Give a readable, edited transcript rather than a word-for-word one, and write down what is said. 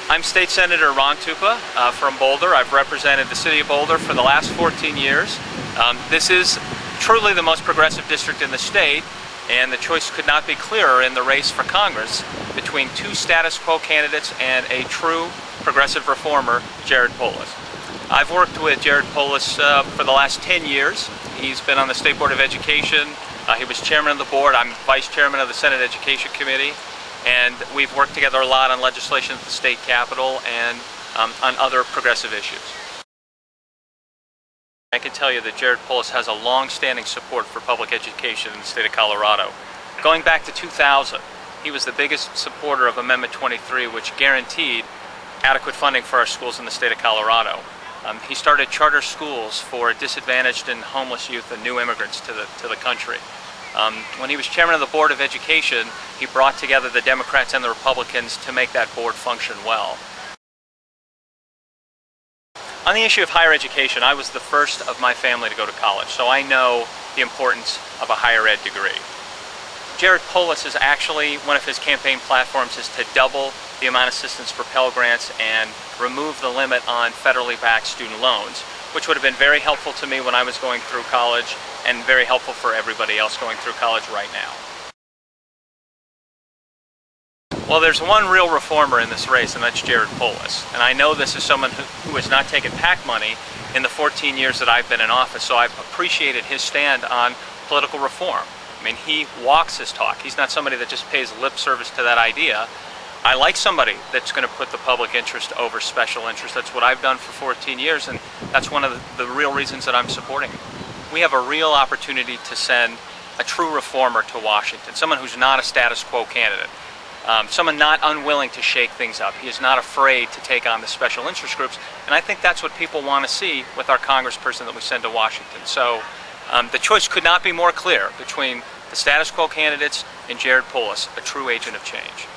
I'm State Senator Ron Tupa from Boulder. I've represented the city of Boulder for the last 14 years. This is truly the most progressive district in the state, and the choice could not be clearer in the race for Congress between two status quo candidates and a true progressive reformer, Jared Polis. I've worked with Jared Polis for the last 10 years. He's been on the State Board of Education. He was chairman of the board. I'm vice chairman of the Senate Education Committee. And we've worked together a lot on legislation at the state capitol and on other progressive issues. I can tell you that Jared Polis has a long-standing support for public education in the state of Colorado. Going back to 2000, he was the biggest supporter of Amendment 23, which guaranteed adequate funding for our schools in the state of Colorado. He started charter schools for disadvantaged and homeless youth and new immigrants to the country. When he was chairman of the Board of Education, he brought together the Democrats and the Republicans to make that board function well. On the issue of higher education, I was the first of my family to go to college, so I know the importance of a higher ed degree. Jared Polis is actually, one of his campaign platforms is to double the amount of assistance for Pell Grants and remove the limit on federally backed student loans, which would have been very helpful to me when I was going through college and very helpful for everybody else going through college right now. Well, there's one real reformer in this race, and that's Jared Polis. And I know this is someone who has not taken PAC money in the 14 years that I've been in office, so I've appreciated his stand on political reform. I mean, he walks his talk. He's not somebody that just pays lip service to that idea. I like somebody that's going to put the public interest over special interest. That's what I've done for 14 years, and that's one of the real reasons that I'm supporting him. We have a real opportunity to send a true reformer to Washington, someone who's not a status quo candidate, someone not unwilling to shake things up. He is not afraid to take on the special interest groups, and I think that's what people want to see with our congressperson that we send to Washington. So the choice could not be more clear between the status quo candidates and Jared Polis, a true agent of change.